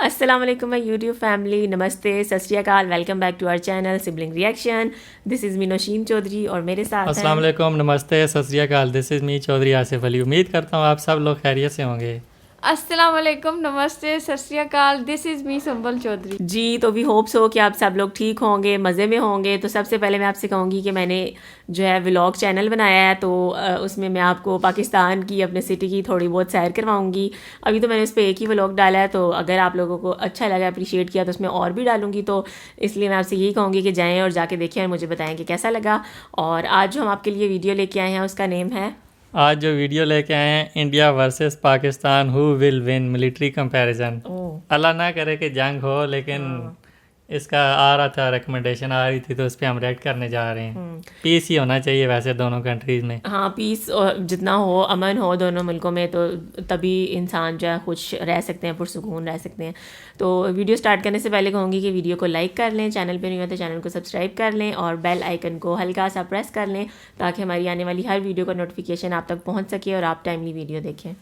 अस्सलाम वालेकुम my YouTube family, नमस्ते, सत श्री अकाल, welcome back to our channel sibling reaction. This is me Nausheen Chaudhary और मेरे साथ अस्सलाम हैं। वालेकुम, नमस्ते, सत श्री अकाल। This is me Chaudhary Asif Ali. उम्मीद करता हूँ आप सब लोग खैरियत से होंगे। अस्सलाम वालेकुम, नमस्ते, सत श्री अकाल। दिस इज़ मी संबल चौधरी। जी, तो भी होप्स हो कि आप सब लोग ठीक होंगे, मज़े में होंगे। तो सबसे पहले मैं आपसे कहूँगी कि मैंने जो है व्लॉग चैनल बनाया है, तो उसमें मैं आपको पाकिस्तान की, अपने सिटी की थोड़ी बहुत सैर करवाऊँगी। अभी तो मैंने उस पर एक ही व्लॉग डाला है, तो अगर आप लोगों को अच्छा लगा, अप्रिशिएट किया, तो उसमें और भी डालूँगी। तो इसलिए मैं आपसे यही कहूँगी कि जाएँ और जाके देखें और मुझे बताएँ कि कैसा लगा। और आज जो हम आपके लिए वीडियो लेके आए हैं उसका नेम है, आज जो वीडियो लेके आए हैं, India versus Pakistan who will win military comparison. Oh अल्लाह ना करे कि जंग हो, लेकिन इसका आ रहा था, रिकमेंडेशन आ रही थी, तो उस पर हम रिएक्ट करने जा रहे हैं। पीस ही होना चाहिए वैसे दोनों कंट्रीज़ में। हाँ, पीस जितना हो, अमन हो दोनों मुल्कों में, तो तभी इंसान जो है खुश रह सकते हैं, पुरसुकून रह सकते हैं। तो वीडियो स्टार्ट करने से पहले कहूँगी कि वीडियो को लाइक कर लें, चैनल पे नहीं हो तो चैनल को सब्सक्राइब कर लें और बेल आइकन को हल्का सा प्रेस कर लें, ताकि हमारी आने वाली हर वीडियो का नोटिफिकेशन आप तक पहुँच सके और आप टाइमली वीडियो देखें।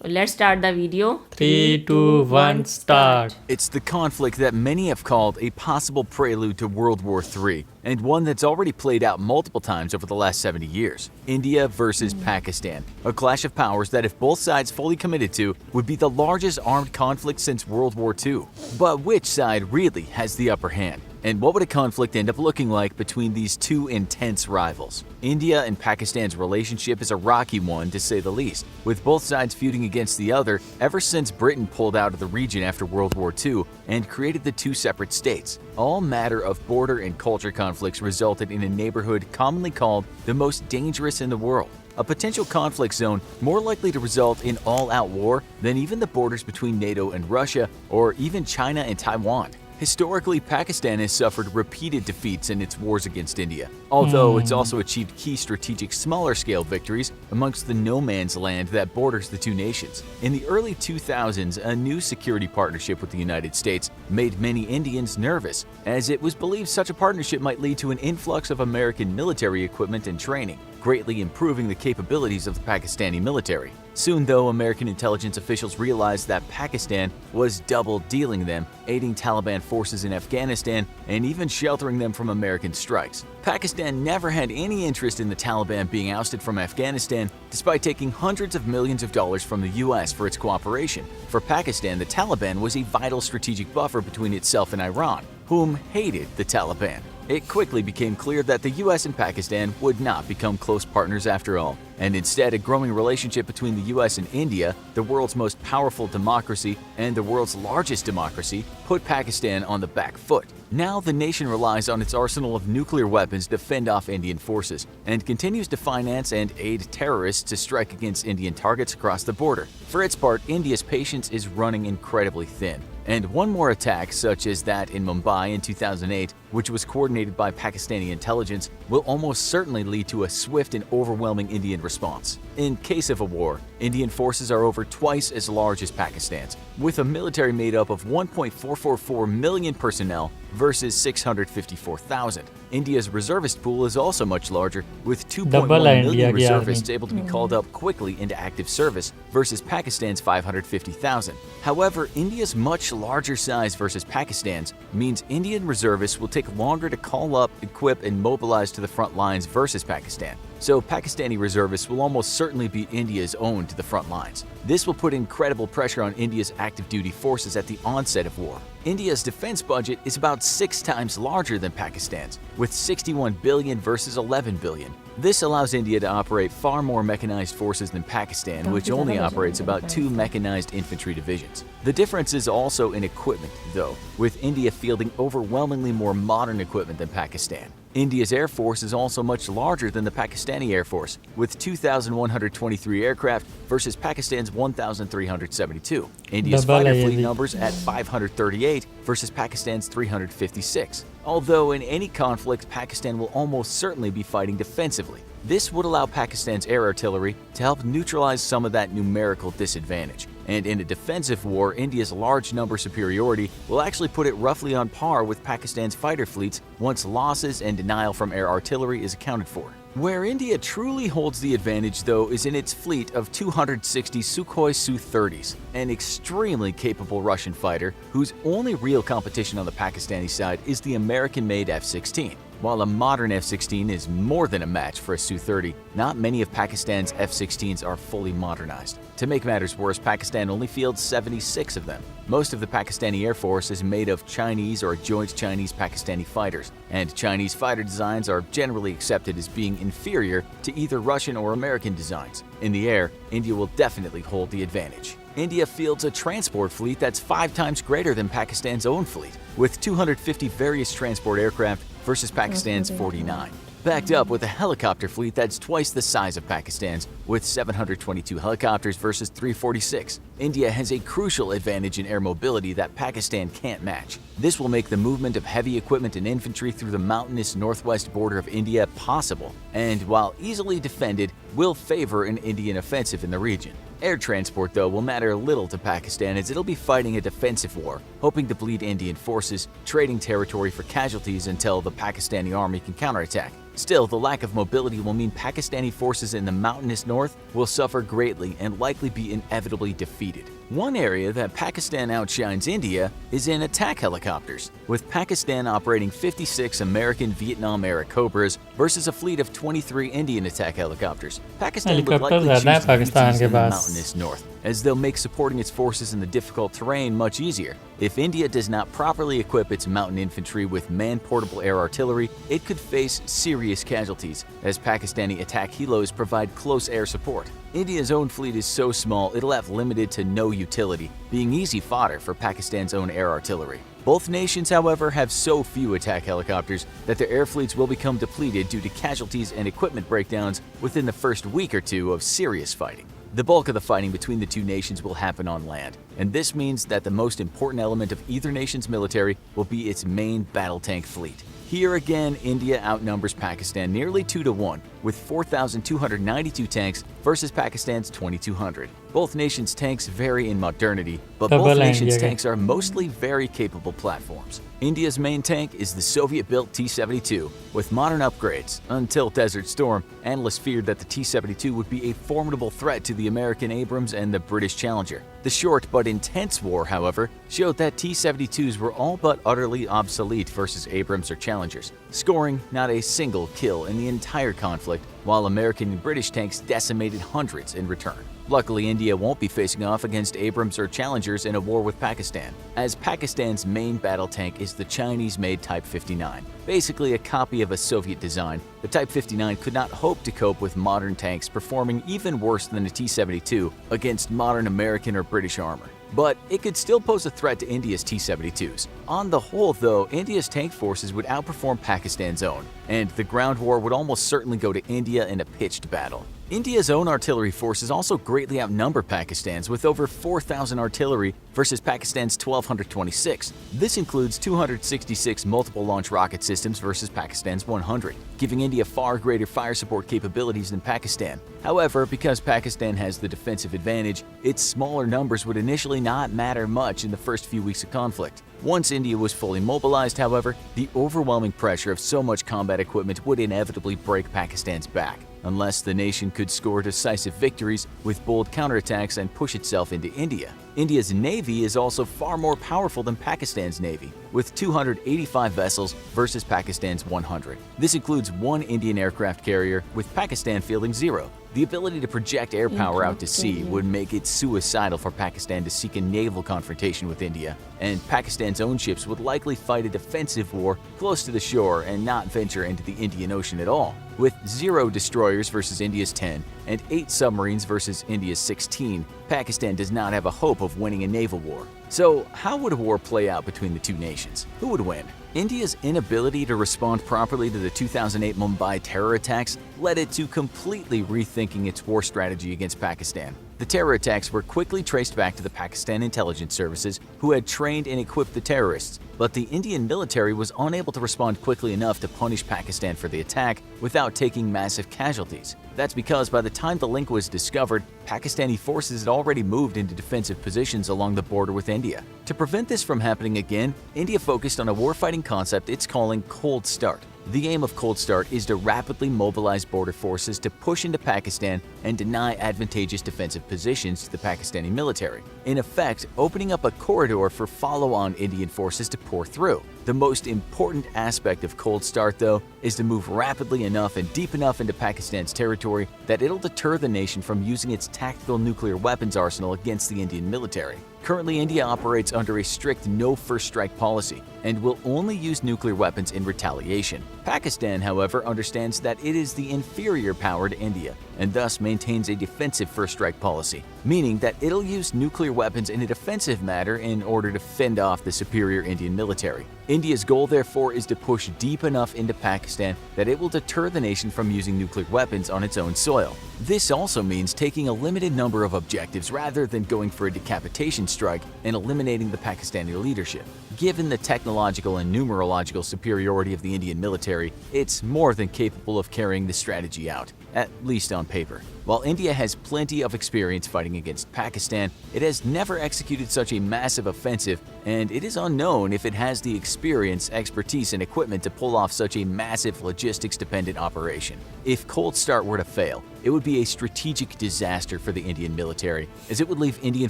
Let's start the video. 3, 2, 1 start. It's the conflict that many have called a possible prelude to World War III, and one that's already played out multiple times over the last 70 years. India versus Pakistan, a clash of powers that, if both sides fully committed to, would be the largest armed conflict since World War II. But which side really has the upper hand? And what would a conflict end up looking like between these two intense rivals? India and Pakistan's relationship is a rocky one, to say the least, with both sides feuding against the other ever since Britain pulled out of the region after World War II and created the two separate states. All matter of border and culture conflicts resulted in a neighborhood commonly called the most dangerous in the world. A potential conflict zone more likely to result in all-out war than even the borders between NATO and Russia, or even China and Taiwan. Historically, Pakistan has suffered repeated defeats in its wars against India, although it's also achieved key strategic smaller-scale victories amongst the no-man's land that borders the two nations. In the early 2000s, a new security partnership with the United States made many Indians nervous, as it was believed such a partnership might lead to an influx of American military equipment and training, greatly improving the capabilities of the Pakistani military. Soon, though, American intelligence officials realized that Pakistan was double-dealing them, aiding Taliban forces in Afghanistan and even sheltering them from American strikes. Pakistan never had any interest in the Taliban being ousted from Afghanistan, despite taking hundreds of millions of dollars from the US for its cooperation. For Pakistan, the Taliban was a vital strategic buffer between itself and Iran, whom hated the Taliban. It quickly became clear that the US and Pakistan would not become close partners after all, and instead a growing relationship between the US and India, the world's most powerful democracy and the world's largest democracy, put Pakistan on the back foot. Now the nation relies on its arsenal of nuclear weapons to fend off Indian forces, and continues to finance and aid terrorists to strike against Indian targets across the border. For its part, India's patience is running incredibly thin. And one more attack, such as that in Mumbai in 2008, which was coordinated by Pakistani intelligence, will almost certainly lead to a swift and overwhelming Indian response. In case of a war, Indian forces are over twice as large as Pakistan's, with a military made up of 1.444 million personnel versus 654,000. India's reservist pool is also much larger, with 2.1 million reservists able to be called up quickly into active service versus Pakistan's 550,000. However, India's much larger size versus Pakistan's means Indian reservists will take longer to call up, equip, and mobilize to the front lines versus Pakistan. So Pakistani reservists will almost certainly beat India's own to the front lines. This will put incredible pressure on India's active duty forces at the onset of war. India's defense budget is about 6 times larger than Pakistan's, with 61 billion versus 11 billion. This allows India to operate far more mechanized forces than Pakistan, which only operates about 2 mechanized infantry divisions. The difference is also in equipment, though, with India fielding overwhelmingly more modern equipment than Pakistan. India's Air Force is also much larger than the Pakistani Air Force, with 2,123 aircraft versus Pakistan's 1,372. India's fighter fleet numbers at 538 versus Pakistan's 356. Although in any conflict, Pakistan will almost certainly be fighting defensively. This would allow Pakistan's air artillery to help neutralize some of that numerical disadvantage. And in a defensive war, India's large number superiority will actually put it roughly on par with Pakistan's fighter fleets once losses and denial from air artillery is accounted for. Where India truly holds the advantage, though, is in its fleet of 260 Sukhoi Su-30s, an extremely capable Russian fighter whose only real competition on the Pakistani side is the American-made F-16. While a modern F-16 is more than a match for a Su-30, not many of Pakistan's F-16s are fully modernized. To make matters worse, Pakistan only fields 76 of them. Most of the Pakistani Air Force is made of Chinese or joint Chinese-Pakistani fighters, and Chinese fighter designs are generally accepted as being inferior to either Russian or American designs. In the air, India will definitely hold the advantage. India fields a transport fleet that's 5 times greater than Pakistan's own fleet, with 250 various transport aircraft versus Pakistan's 49. Backed up with a helicopter fleet that's twice the size of Pakistan's, with 722 helicopters versus 346. India has a crucial advantage in air mobility that Pakistan can't match. This will make the movement of heavy equipment and infantry through the mountainous northwest border of India possible, and while easily defended, will favor an Indian offensive in the region. Air transport, though, will matter little to Pakistan as it'll be fighting a defensive war, hoping to bleed Indian forces, trading territory for casualties until the Pakistani army can counterattack. Still, the lack of mobility will mean Pakistani forces in the mountainous north will suffer greatly and likely be inevitably defeated. One area that Pakistan outshines India is in attack helicopters, with Pakistan operating 56 American Vietnam-era Cobras versus a fleet of 23 Indian attack helicopters. Pakistan would likely choose to use these in the mountainous north, as they'll make supporting its forces in the difficult terrain much easier. If India does not properly equip its mountain infantry with man-portable air artillery, it could face serious casualties, as Pakistani attack helos provide close air support. India's own fleet is so small it'll have limited to no utility, being easy fodder for Pakistan's own air artillery. Both nations, however, have so few attack helicopters that their air fleets will become depleted due to casualties and equipment breakdowns within the first week or two of serious fighting. The bulk of the fighting between the two nations will happen on land, and this means that the most important element of either nation's military will be its main battle tank fleet. Here again, India outnumbers Pakistan nearly 2-1, with 4,292 tanks versus Pakistan's 2,200. Both nations' tanks vary in modernity, but both nations' tanks are mostly very capable platforms. India's main tank is the Soviet-built T-72, with modern upgrades. Until Desert Storm, analysts feared that the T-72 would be a formidable threat to the American Abrams and the British Challenger. The short but intense war, however, showed that T-72s were all but utterly obsolete versus Abrams or Challengers, scoring not a single kill in the entire conflict, while American and British tanks decimated hundreds in return. Luckily, India won't be facing off against Abrams or Challengers in a war with Pakistan, as Pakistan's main battle tank is the Chinese-made Type 59. Basically a copy of a Soviet design, the Type 59 could not hope to cope with modern tanks performing even worse than a T-72 against modern American or British armor. But it could still pose a threat to India's T-72s. On the whole, though, India's tank forces would outperform Pakistan's own, and the ground war would almost certainly go to India in a pitched battle. India's own artillery forces also greatly outnumber Pakistan's, with over 4,000 artillery versus Pakistan's 1,226. This includes 266 multiple launch rocket systems versus Pakistan's 100, giving India far greater fire support capabilities than Pakistan. However, because Pakistan has the defensive advantage, its smaller numbers would initially not matter much in the first few weeks of conflict. Once India was fully mobilized, however, the overwhelming pressure of so much combat equipment would inevitably break Pakistan's back, unless the nation could score decisive victories with bold counterattacks and push itself into India. India's navy is also far more powerful than Pakistan's navy, with 285 vessels versus Pakistan's 100. This includes 1 Indian aircraft carrier, with Pakistan fielding 0. The ability to project air power out to sea would make it suicidal for Pakistan to seek a naval confrontation with India, and Pakistan's own ships would likely fight a defensive war close to the shore and not venture into the Indian Ocean at all. With 0 destroyers versus India's 10 and 8 submarines versus India's 16, Pakistan does not have a hope of winning a naval war. So, how would a war play out between the two nations? Who would win? India's inability to respond properly to the 2008 Mumbai terror attacks led it to completely rethinking its war strategy against Pakistan. The terror attacks were quickly traced back to the Pakistan intelligence services, who had trained and equipped the terrorists, but the Indian military was unable to respond quickly enough to punish Pakistan for the attack without taking massive casualties. That's because by the time the link was discovered, Pakistani forces had already moved into defensive positions along the border with India. To prevent this from happening again, India focused on a warfighting concept it's calling Cold Start. The aim of Cold Start is to rapidly mobilize border forces to push into Pakistan and deny advantageous defensive positions to the Pakistani military, in effect opening up a corridor for follow-on Indian forces to pour through. The most important aspect of Cold Start, though, is to move rapidly enough and deep enough into Pakistan's territory that it'll deter the nation from using its tactical nuclear weapons arsenal against the Indian military. Currently, India operates under a strict no-first strike policy and will only use nuclear weapons in retaliation. Pakistan, however, understands that it is the inferior power to India and thus maintains a defensive first strike policy, meaning that it'll use nuclear weapons in a defensive manner in order to fend off the superior Indian military. India's goal, therefore, is to push deep enough into Pakistan that it will deter the nation from using nuclear weapons on its own soil. This also means taking a limited number of objectives rather than going for a decapitation strike and eliminating the Pakistani leadership. Given the technological and numerological superiority of the Indian military, it's more than capable of carrying the strategy out, at least on paper. While India has plenty of experience fighting against Pakistan, it has never executed such a massive offensive, and it is unknown if it has the experience, expertise, and equipment to pull off such a massive logistics-dependent operation. If Cold Start were to fail, it would be a strategic disaster for the Indian military, as it would leave Indian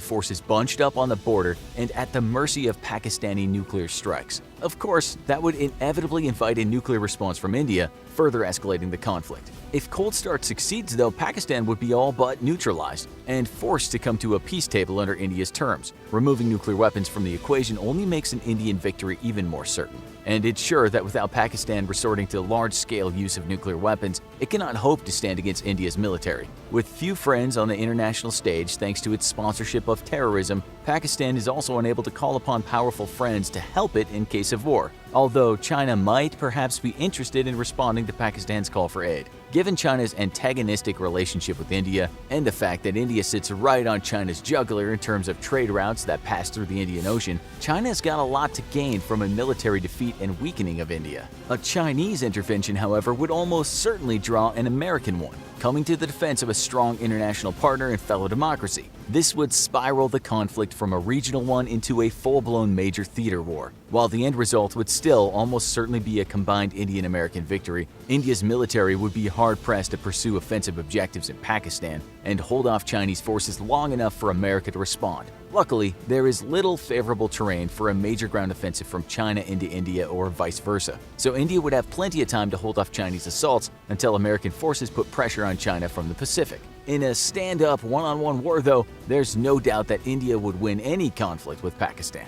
forces bunched up on the border and at the mercy of Pakistani nuclear strikes. Of course, that would inevitably invite a nuclear response from India, further escalating the conflict. If Cold Start succeeds, though, Pakistan would be all but neutralized and forced to come to a peace table under India's terms. Removing nuclear weapons from the equation only makes an Indian victory even more certain. And it's sure that without Pakistan resorting to large-scale use of nuclear weapons, it cannot hope to stand against India's military. With few friends on the international stage thanks to its sponsorship of terrorism, Pakistan is also unable to call upon powerful friends to help it in case of war, although China might perhaps be interested in responding to Pakistan's call for aid. Given China's antagonistic relationship with India and the fact that India sits right on China's jugular in terms of trade routes that pass through the Indian Ocean, China's got a lot to gain from a military defeat and weakening of India. A Chinese intervention, however, would almost certainly draw an American one, coming to the defense of a strong international partner and fellow democracy. This would spiral the conflict from a regional one into a full-blown major theater war. While the end result would still almost certainly be a combined Indian-American victory, India's military would be hard-pressed to pursue offensive objectives in Pakistan and hold off Chinese forces long enough for America to respond. Luckily, there is little favorable terrain for a major ground offensive from China into India or vice versa, so India would have plenty of time to hold off Chinese assaults until American forces put pressure on China from the Pacific. In a stand-up one-on-one war, though, there's no doubt that India would win any conflict with Pakistan.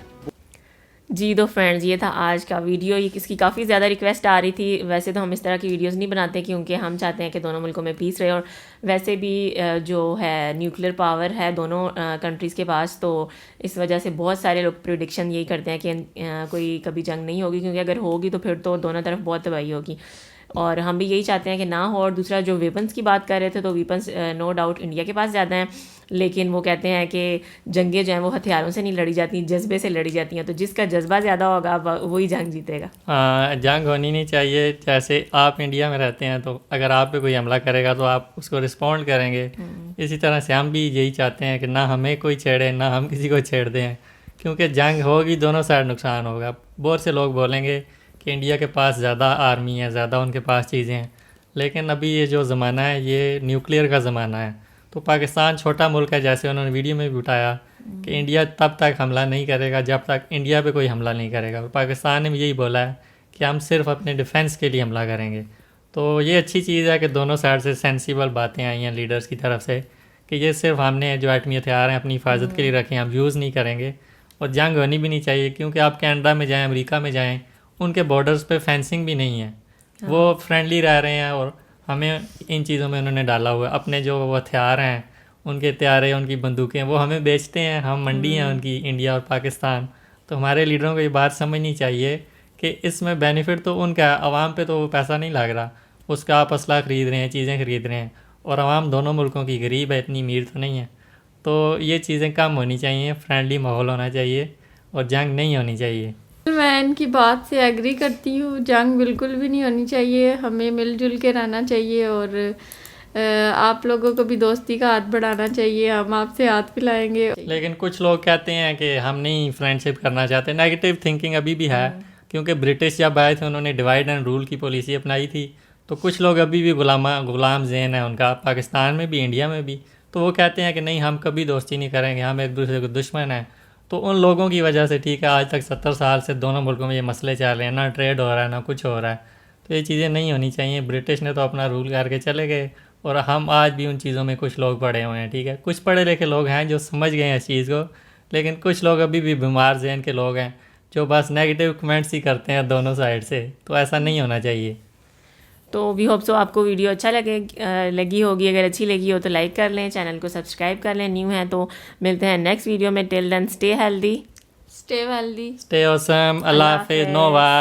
जी तो friends, ये था आज का video. इसकी काफ़ी ज़्यादा request आ रही थी। वैसे तो हम इस तरह की वीडियोस नहीं बनाते क्योंकि हम चाहते हैं कि दोनों मुल्कों में पीस रहे, और वैसे भी जो है न्यूक्लियर पावर है दोनों कंट्रीज़ के पास, तो इस वजह से बहुत सारे लोग प्रिडिक्शन यही करते हैं कि कोई कभी जंग नहीं होगी, क्योंकि अगर होगी तो फिर तो दोनों तरफ बहुत तबाही होगी, और हम भी यही चाहते हैं कि ना हो। और दूसरा, जो वेपन्स की बात कर रहे थे, तो वेपन्स नो डाउट इंडिया के पास ज़्यादा हैं, लेकिन वो कहते हैं कि जंगें जो हैं वो हथियारों से नहीं लड़ी जाती, जज्बे से लड़ी जाती हैं, तो जिसका जज्बा ज़्यादा होगा वही जंग जीतेगा। जंग होनी नहीं चाहिए। जैसे आप इंडिया में रहते हैं, तो अगर आप पे कोई हमला करेगा तो आप उसको रिस्पॉन्ड करेंगे। इसी तरह से हम भी यही चाहते हैं कि ना हमें कोई छेड़े, ना हम किसी को छेड़ दें, क्योंकि जंग होगी दोनों साइड नुकसान होगा। बहुत से लोग बोलेंगे कि इंडिया के पास ज़्यादा आर्मी है, ज़्यादा उनके पास चीज़ें हैं, लेकिन अभी ये जो ज़माना है ये न्यूक्लियर का ज़माना है। तो पाकिस्तान छोटा मुल्क है, जैसे उन्होंने वीडियो में भी बताया कि इंडिया तब तक हमला नहीं करेगा जब तक इंडिया पे कोई हमला नहीं करेगा। और पाकिस्तान ने भी यही बोला है कि हम सिर्फ अपने डिफेंस के लिए हमला करेंगे। तो ये अच्छी चीज़ है कि दोनों साइड से सेंसिबल बातें आई हैं लीडर्स की तरफ से कि ये सिर्फ हमने जो एटमी हथियार हैं अपनी हिफाजत के लिए रखें, हम यूज़ नहीं करेंगे। और जंग होनी भी नहीं चाहिए, क्योंकि आप कनाडा में जाएँ, अमेरिका में जाएँ, उनके बॉर्डर्स पे फेंसिंग भी नहीं है, वो फ्रेंडली रह रहे हैं, और हमें इन चीज़ों में उन्होंने डाला हुआ है। अपने जो हथियार हैं, उनके हथियार, उनकी बंदूकें, वो हमें बेचते हैं, हम मंडी हैं उनकी, इंडिया और पाकिस्तान। तो हमारे लीडरों को ये बात समझनी चाहिए कि इसमें बेनिफिट तो उनका है, अवाम पे तो पैसा नहीं लग रहा, उसका आप असला ख़रीद रहे हैं, चीज़ें ख़रीद रहे हैं, और अवाम दोनों मुल्कों की गरीब है, इतनी अमीर तो नहीं है। तो ये चीज़ें कम होनी चाहिए, फ्रेंडली माहौल होना चाहिए और जंग नहीं होनी चाहिए। मैं इनकी बात से एग्री करती हूँ, जंग बिल्कुल भी नहीं होनी चाहिए, हमें मिलजुल के रहना चाहिए, और आप लोगों को भी दोस्ती का हाथ बढ़ाना चाहिए, हम आपसे हाथ मिलाएंगे। लेकिन कुछ लोग कहते हैं कि हम नहीं फ्रेंडशिप करना चाहते, नेगेटिव थिंकिंग अभी भी है। क्योंकि ब्रिटिश जब आए थे उन्होंने डिवाइड एंड रूल की पॉलिसी अपनाई थी, तो कुछ लोग अभी भी गुलाम ज़हन है उनका, पाकिस्तान में भी इंडिया में भी। तो वो कहते हैं कि नहीं हम कभी दोस्ती नहीं करेंगे, हम एक दूसरे के दुश्मन हैं। तो उन लोगों की वजह से ठीक है आज तक 70 साल से दोनों मुल्कों में ये मसले चल रहे हैं, ना ट्रेड हो रहा है ना कुछ हो रहा है। तो ये चीज़ें नहीं होनी चाहिए। ब्रिटिश ने तो अपना रूल करके चले गए और हम आज भी उन चीज़ों में कुछ लोग पड़े हुए हैं। ठीक है, कुछ पढ़े लिखे लोग हैं जो समझ गए हैं इस चीज़ को, लेकिन कुछ लोग अभी भी बीमार जहन के लोग हैं जो बस नेगेटिव कमेंट्स ही करते हैं दोनों साइड से। तो ऐसा नहीं होना चाहिए। तो वी होप सो आपको वीडियो अच्छा लगी होगी। अगर अच्छी लगी हो तो लाइक कर लें, चैनल को सब्सक्राइब कर लें न्यू हैं तो। मिलते हैं नेक्स्ट वीडियो में। Till then stay healthy, stay wealthy, stay awesome. अल्लाह हाफिज़। नो वार।